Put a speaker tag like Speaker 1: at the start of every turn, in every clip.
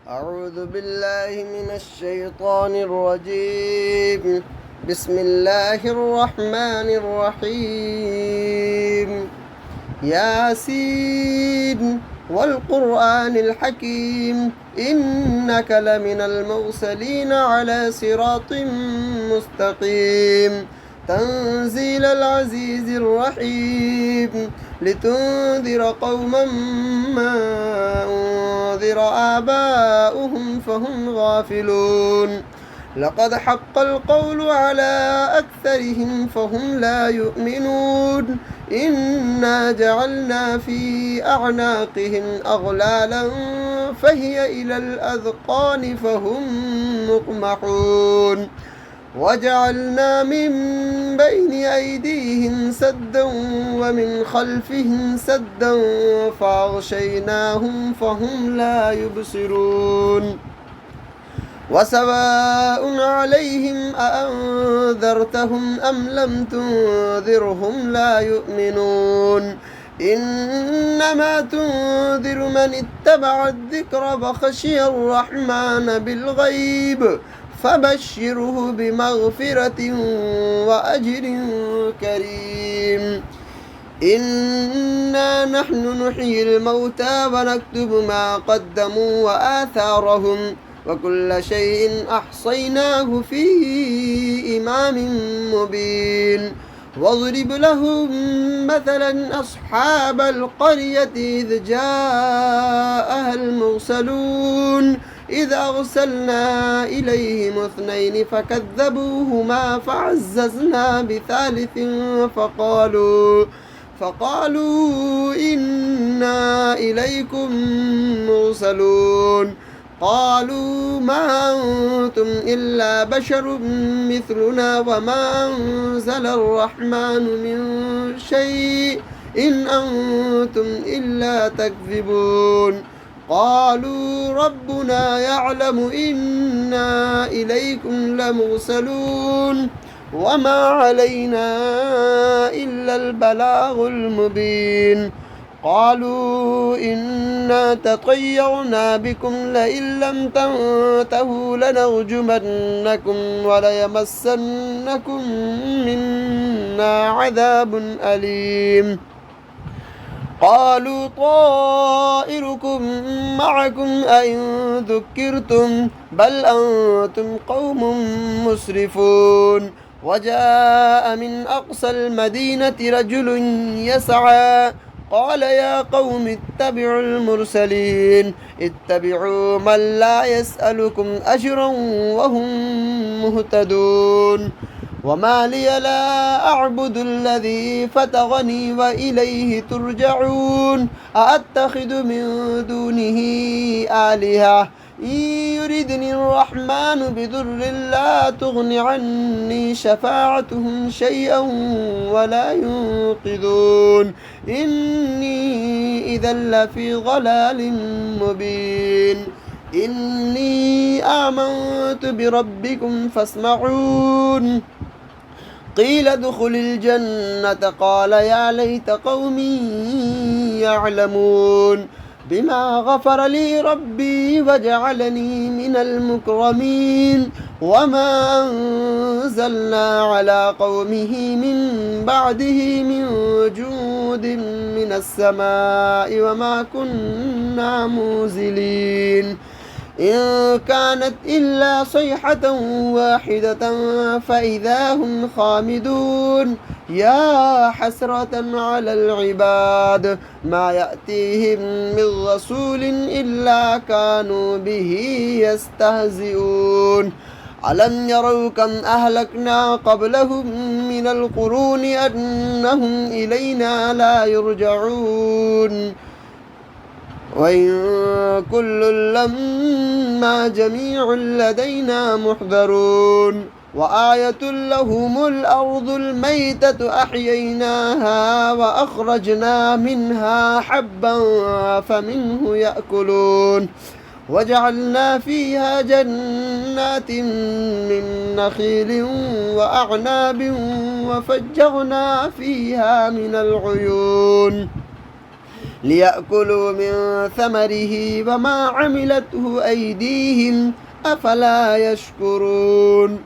Speaker 1: أعوذ بالله من الشيطان الرجيم. بسم الله الرحمن الرحيم. ياسين والقرآن الحكيم إنك لمن المرسلين على صراط مستقيم تنزيل العزيز الرحيم لتنذر قوما ما أنذر آباؤهم فهم غافلون. لقد حق القول على أكثرهم فهم لا يؤمنون. إنا جعلنا في أعناقهم أغلالا فهي إلى الأذقان فهم مقمحون. وجعلنا من بين أيديهم سدا ومن خلفهم سدا فأغشيناهم فهم لا يبصرون. وسواء عليهم أأنذرتهم أم لم تنذرهم لا يؤمنون. إنما تنذر من اتبع الذكر وخشي الرحمن بالغيب فبشره بمغفرة وأجر كريم. إنا نحن نحيي الموتى ونكتب ما قدموا وآثارهم وكل شيء أحصيناه في إمام مبين. واضرب لهم مثلا أصحاب القرية إذ جاءها المرسلون إذ أرسلنا إليهم 2 فكذبوهما فعززنا بثالث فقالوا إنا إليكم مرسلون. قالوا ما أنتم إلا بشر مثلنا وما أنزل الرحمن من شيء إن أنتم إلا تكذبون. قالوا ربنا يعلم إنا إليكم لمرسلون وما علينا إلا البلاغ المبين. قالوا إنا تطيرنا بكم لئن لم تنتهوا لنرجمنكم وليمسنكم منا عذاب أليم. قالوا طائركم معكم أئن ذكرتم بل أنتم قوم مسرفون. وجاء من أقصى المدينة رجل يسعى قال يا قوم اتبعوا المرسلين اتبعوا من لا يسألكم أجرا وهم مهتدون. وما لي لا أعبد الذي فطرني وإليه ترجعون. أأتخذ من دونه آلهة إن يردني الرحمن بضر لا تغن عني شفاعتهم شيئا ولا ينقذون. إني إذا لفي ضلال مبين. إني آمنت بربكم فاسمعون. قيل ادخل الجنة قال يا ليت قومي يعلمون بما غفر لي ربي وجعلني من المكرمين. وما أنزلنا على قومه من بعده من جود من السماء وما كنا منزلين. إن كانت إلا صيحة واحدة فإذا هم خامدون. يا حسرة على العباد ما يأتيهم من رسول إلا كانوا به يستهزئون. ألم يروا كم أهلكنا قبلهم من القرون أنهم إلينا لا يرجعون. وإن كل لما جميع لدينا محضرون. وآية لهم الأرض الميتة أحييناها وأخرجنا منها حبا فمنه يأكلون. وجعلنا فيها جنات من نخيل وأعناب وفجرنا فيها من العيون ليأكلوا من ثمره وما عملته أيديهم أفلا يشكرون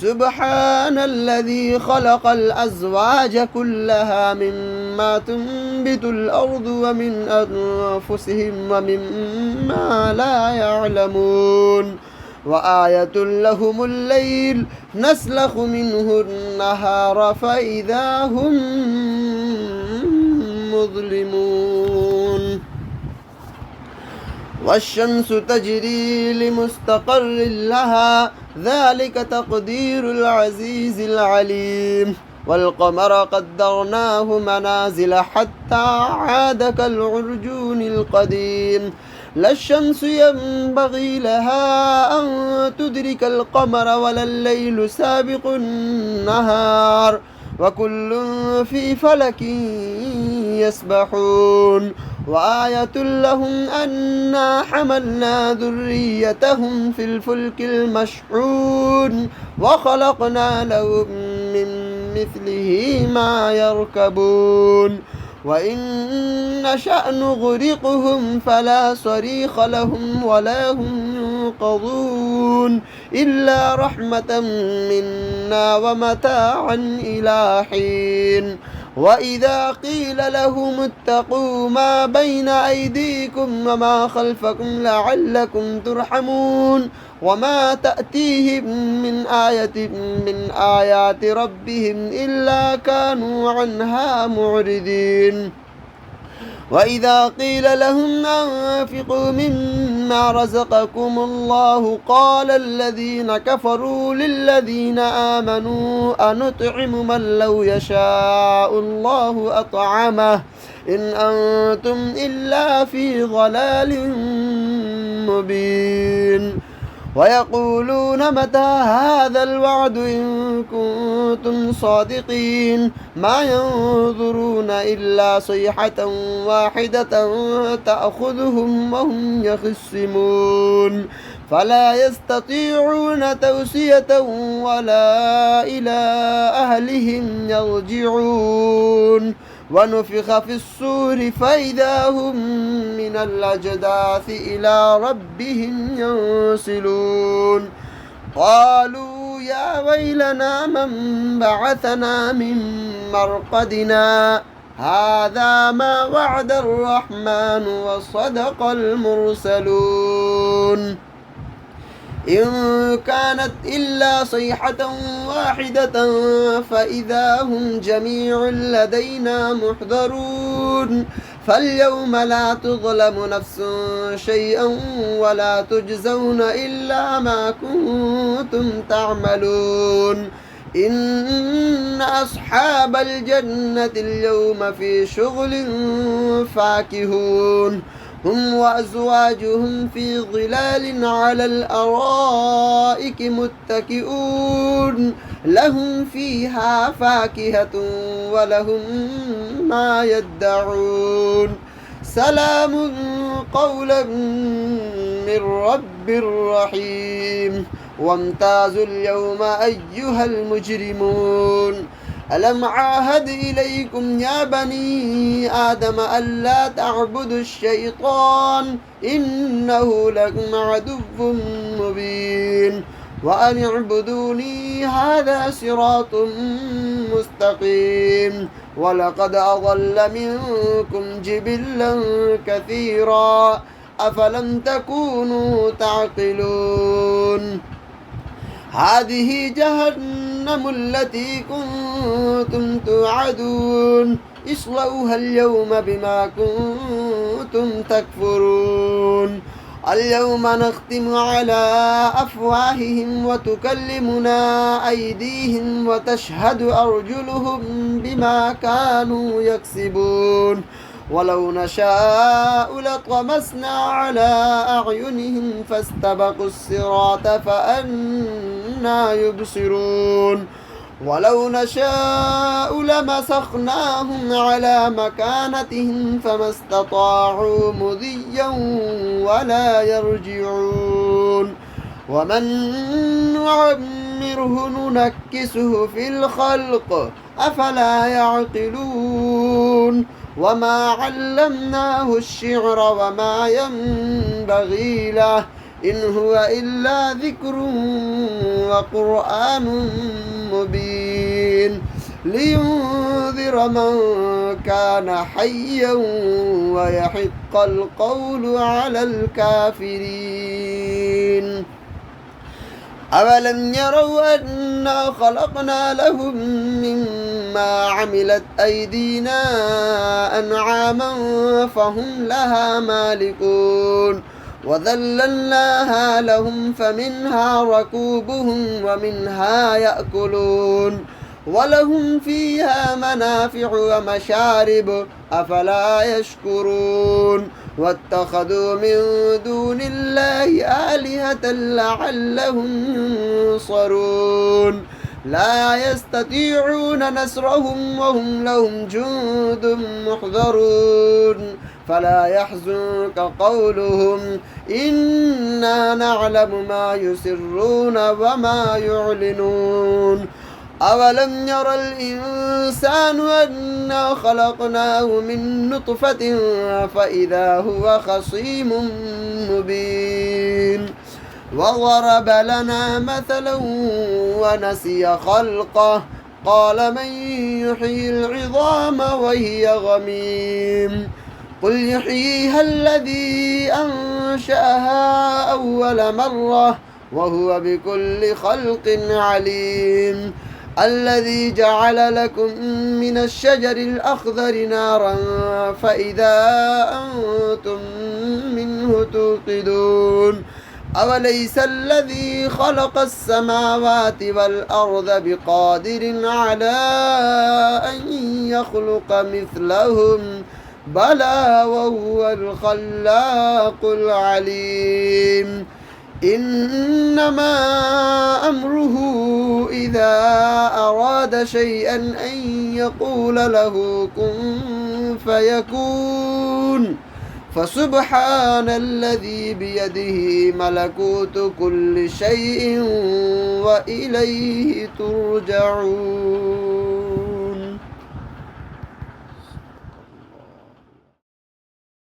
Speaker 1: سبحان الذي خلق الأزواج كلها مما تنبت الأرض ومن أنفسهم ومما لا يعلمون وآية لهم الليل نسلخ منه النهار فإذا هم مظلمون والشمس تجري لمستقر لها ذلك تقدير العزيز العليم والقمر قدرناه منازل حتى عاد كالعرجون القديم لا الشمس ينبغي لها أن تدرك القمر ولا الليل سابق النهار وكل في فلك يسبحون وآية لهم أنا حملنا ذريتهم في الفلك المشحون وخلقنا لهم من مثله ما يركبون وإن نشأ نغرقهم فلا صريخ لهم ولا هم ينقذون إلا رحمة منا ومتاعا إلى حين وإذا قيل لهم اتقوا ما بين أيديكم وما خلفكم لعلكم ترحمون وما تأتيهم من آية من آيات ربهم إلا كانوا عنها معرضين وإذا قيل لهم أنفقوا مما رزقكم الله قال الذين كفروا للذين آمنوا أنطعم من لو يشاء الله أطعمه إن أنتم إلا في ضلال مبين ويقولون متى هذا الوعد إن كنتم صادقين ما ينظرون إلا صيحة واحدة تأخذهم وهم يخصمون فلا يستطيعون توصية ولا إلى أهلهم يرجعون ونفخ في الصور فإذا هم من الأجداث إلى ربهم ينسلون قالوا يا ويلنا من بعثنا من مرقدنا هذا ما وعد الرحمن وصدق المرسلون إن كانت إلا صيحة واحدة فإذا هم جميع لدينا محضرون فاليوم لا تظلم نفس شيئا ولا تجزون إلا ما كنتم تعملون إن أصحاب الجنة اليوم في شغل فاكهون هم وأزواجهم في ظلال على الأرائك متكئون لهم فيها فاكهة ولهم ما يدعون سلام قولا من رب رحيم وامتازوا اليوم أيها المجرمون ألم عاهد إليكم يا بني آدم ألا تعبدوا الشيطان إنه لكم عدو مبين وأن اعبدوني هذا صراط مستقيم ولقد أضل منكم جبلا كثيرا أفلم تكونوا تعقلون هذه جهنم التي كنتم توعدون اصلوها اليوم بما كنتم تكفرون اليوم نختم على أفواههم وتكلمنا أيديهم وتشهد أرجلهم بما كانوا يكسبون ولو نشاء لطمسنا على أعينهم فاستبقوا الصراط فأنى يبصرون ولو نشاء لمسخناهم على مكانتهم فما استطاعوا مضيا ولا يرجعون ومن نعمره ننكسه في الخلق أفلا يعقلون وما علمناه الشعر وما ينبغي له إن هو إلا ذكر وقرآن مبين لينذر من كان حيا ويحق القول على الكافرين أولم يروا أنا خلقنا لهم مما عملت أيدينا أنعاما فهم لها مالكون وذللناها لهم فمنها ركوبهم ومنها يأكلون ولهم فيها منافع ومشارب أفلا يشكرون واتخذوا من دون الله آلهة لعلهم ينصرون لا يستطيعون نصرهم وهم لهم جند محضرون فلا يحزنك قولهم إنا نعلم ما يسرون وما يعلنون أولم ير الإنسان أنا خلقناه من نطفة فإذا هو خصيم مبين وضرب لنا مثلا ونسي خلقه قال من يحيي العظام وهي غميم قل يحييها الذي أنشأها أول مرة وهو بكل خلق عليم الذي جعل لكم من الشجر الأخضر نارا فإذا أنتم منه توقدون أوليس الذي خلق السماوات والأرض بقادر على أن يخلق مثلهم بلى وهو الخلاق العليم إنما أمره إذا أراد شيئا أن يقول له كن فيكون فسبحان الذي بيده ملكوت كل شيء وإليه ترجعون